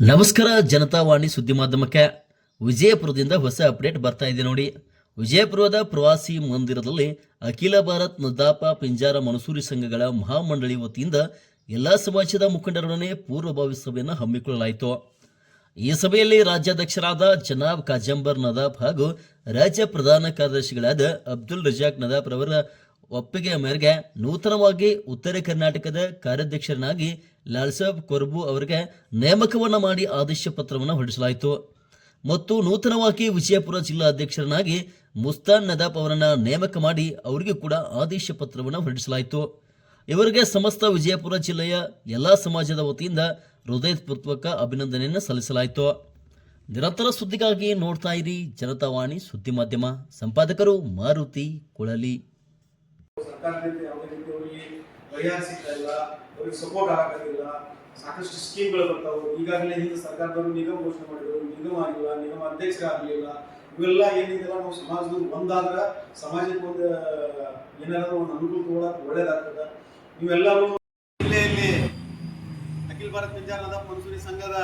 ನಮಸ್ಕಾರ ಜನತಾವಾಣಿ ಸುದ್ದಿ ಮಾಧ್ಯಮಕ್ಕೆ ವಿಜಯಪುರದಿಂದ ಹೊಸ ಅಪ್ಡೇಟ್ ಬರ್ತಾ ಇದೆ ನೋಡಿ. ವಿಜಯಪುರದ ಪ್ರವಾಸಿ ಮಂದಿರದಲ್ಲಿ ಅಖಿಲ ಭಾರತ್ ನದಾಪ ಪಿಂಜಾರ ಮನಸೂರಿ ಸಂಘಗಳ ಮಹಾಮಂಡಳಿ ವತಿಯಿಂದ ಎಲ್ಲ ಸಮಾಜದ ಮುಖಂಡರೊಡನೆ ಪೂರ್ವಭಾವಿ ಸಭೆಯನ್ನು ಹಮ್ಮಿಕೊಳ್ಳಲಾಯಿತು. ಈ ಸಭೆಯಲ್ಲಿ ರಾಜ್ಯಾಧ್ಯಕ್ಷರಾದ ಜನಾಬ್ ಕಾಜಂಬರ್ ನದಾಫ್ ಹಾಗೂ ರಾಜ್ಯ ಪ್ರಧಾನ ಕಾರ್ಯದರ್ಶಿಗಳಾದ ಅಬ್ದುಲ್ ರಜಾಕ್ ನದಾಫ್ ರವರ ಒಪ್ಪಿಗೆ ಮೇರೆಗೆ ನೂತನವಾಗಿ ಉತ್ತರ ಕರ್ನಾಟಕದ ಕಾರ್ಯಾಧ್ಯಕ್ಷರನ್ನಾಗಿ ಲಾಲ್ಸಾಬ್ ಕೊರ್ಬು ಅವರಿಗೆ ನೇಮಕವನ್ನು ಮಾಡಿ ಆದೇಶ ಪತ್ರವನ್ನು ಹೊರಡಿಸಲಾಯಿತು ಮತ್ತು ನೂತನವಾಗಿ ವಿಜಯಪುರ ಜಿಲ್ಲಾ ಅಧ್ಯಕ್ಷರನ್ನಾಗಿ ಮುಸ್ತಾನ್ ನದಾಫ್ ಅವರನ್ನು ನೇಮಕ ಮಾಡಿ ಅವರಿಗೂ ಕೂಡ ಆದೇಶ ಪತ್ರವನ್ನು ಹೊರಡಿಸಲಾಯಿತು. ಇವರಿಗೆ ಸಮಸ್ತ ವಿಜಯಪುರ ಜಿಲ್ಲೆಯ ಎಲ್ಲ ಸಮಾಜದ ವತಿಯಿಂದ ಹೃದಯಪೂರ್ವಕ ಅಭಿನಂದನೆಯನ್ನು ಸಲ್ಲಿಸಲಾಯಿತು. ನಿರಂತರ ಸುದ್ದಿಗಾಗಿ ನೋಡ್ತಾ ಇರಿ ಜನತಾವಾಣಿ ಸುದ್ದಿ ಮಾಧ್ಯಮ. ಸಂಪಾದಕರು ಮಾರುತಿ ಕುಳಲಿ. ಸರ್ಕಾರದಿಂದ ಯಾವುದೇ ರೀತಿ ಅವರಿಗೆ ಪರಿಹಾರ ಸಿಗ್ತಾ ಇಲ್ಲ, ಅವರಿಗೆ ಸಪೋರ್ಟ್ ಆಗೋದಿಲ್ಲ. ಸಾಕಷ್ಟು ಸ್ಕೀಮ್ಗಳು ಬರ್ತಾವೆ. ಈಗಾಗಲೇ ಹಿಂದೆ ಸರ್ಕಾರದವರು ನಿಗಮ ಘೋಷಣೆ ಮಾಡಿದ್ರು, ನಿಗಮ ಆಗಿಲ್ಲ, ನಿಗಮ ಅಧ್ಯಕ್ಷರಾಗಲಿಲ್ಲ. ಇವೆಲ್ಲ ಏನಿದೆಲ್ಲ ನಾವು ಸಮಾಜದಲ್ಲಿ ಒಂದಾದ್ರೆ ಸಮಾಜಕ್ಕೆ ಒಂದು ಏನಾದರೂ ಒಂದು ಅನುಕೂಲ ತಗೊಳ್ಳೋಕೆ ಒಳ್ಳೇದಾಗ್ತದೆ. ನೀವೆಲ್ಲರೂ ಜಿಲ್ಲೆಯಲ್ಲಿ ಅಖಿಲ ಭಾರತ ಪಿಂಜಾರ ನದಾಫ್ ಮನಸೂರಿ ಸಂಘದ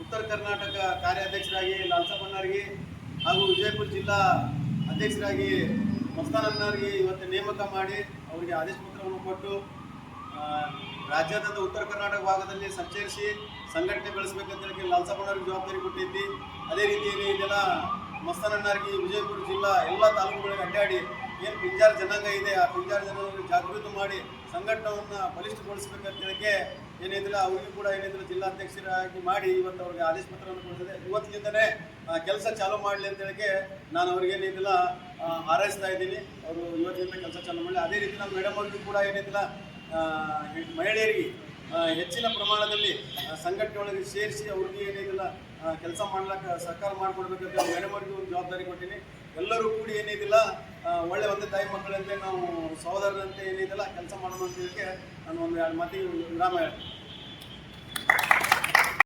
ಉತ್ತರ ಕರ್ನಾಟಕ ಕಾರ್ಯಾಧ್ಯಕ್ಷರಾಗಿ ಲಾಲ್ಸಪ್ಪಣ್ಣರಿಗೆ ಹಾಗೂ ವಿಜಯಪುರ ಜಿಲ್ಲಾ ಅಧ್ಯಕ್ಷರಾಗಿ ಮಸ್ತಾನಣ್ಣರಿಗೆ ಇವತ್ತು ನೇಮಕ ಮಾಡಿ ಅವರಿಗೆ ಆದೇಶ ಪತ್ರವನ್ನು ಕೊಟ್ಟು ರಾಜ್ಯಾದ್ಯಂತ ಉತ್ತರ ಕರ್ನಾಟಕ ಭಾಗದಲ್ಲಿ ಸಂಚರಿಸಿ ಸಂಘಟನೆ ಬೆಳೆಸಬೇಕಂತ ಲಾಲ್ಸಪ್ಪಣ್ಣವ್ರಿಗೆ ಜವಾಬ್ದಾರಿ ಕೊಟ್ಟಿದ್ದಿ. ಅದೇ ರೀತಿಯಲ್ಲಿ ಇದೆಲ್ಲ ಮಸ್ತಾನಣ್ಣರಿಗೆ ವಿಜಯಪುರ ಜಿಲ್ಲಾ ಎಲ್ಲ ತಾಲೂಕುಗಳಿಗೆ ಅಡ್ಡಾಡಿ ಏನು ಪಿಂಜಾರ ಜನಾಂಗ ಇದೆ ಆ ಪಿಂಜಾರ ಜನಾಂಗವನ್ನು ಜಾಗೃತಿ ಮಾಡಿ ಸಂಘಟನೆಯನ್ನು ಬಲಿಷ್ಠಗೊಳಿಸಬೇಕಂತೇಳಿಕೆ ಏನಿದಿಲ್ಲ ಅವರಿಗೂ ಕೂಡ ಏನಿದಿಲ್ಲ ಜಿಲ್ಲಾಧ್ಯಕ್ಷರಾಗಿ ಮಾಡಿ ಇವತ್ತು ಅವ್ರಿಗೆ ಆದೇಶ ಪತ್ರವನ್ನು ಕೊಡ್ತದೆ. ಇವತ್ತಿನಿಂದನೇ ಕೆಲಸ ಚಾಲೂ ಮಾಡಲಿ ಅಂತೇಳಿಕೆ ನಾನು ಅವ್ರಿಗೆ ಏನಿದಿಲ್ಲ ಹಾರೈಸ್ತಾ ಇದ್ದೀನಿ. ಅವರು ಇವತ್ತಿನಿಂದ ಕೆಲಸ ಚಾಲೂ ಮಾಡಲಿ. ಅದೇ ರೀತಿ ನಮ್ಮ ಮೇಡಮ್ ಅವ್ರಿಗೂ ಕೂಡ ಏನಿದಿಲ್ಲ ಮಹಿಳೆಯರಿಗೆ ಹೆಚ್ಚಿನ ಪ್ರಮಾಣದಲ್ಲಿ ಸಂಘಟನೆ ಒಳಗೆ ಸೇರಿಸಿ ಅವ್ರಿಗೆ ಏನಿದಿಲ್ಲ ಕೆಲಸ ಮಾಡ್ಲಿಕ್ಕೆ ಸಹಕಾರ ಮಾಡಿಕೊಡ್ಬೇಕಂತ ಮೇಡಮ್ ಅವ್ರಿಗೆ ಒಂದು ಜವಾಬ್ದಾರಿ ಕೊಟ್ಟಿನಿ. ಎಲ್ಲರೂ ಕೂಡಿ ಏನಿದಿಲ್ಲ ಒಳ್ಳೆ ಒಂದೇ ತಾಯಿ ಮಕ್ಕಳಂತೆ ನಾವು ಸಹೋದರರಂತೆ ಏನಿದಿಲ್ಲ ಕೆಲಸ ಮಾಡೋಣ ಅಂತ ಹೇಳಿಕೆ ನಾನು ಒಂದು 2 ಮಾತಿಗೆ ವಿರಾಮ ಹೇಳ್ತೀನಿ.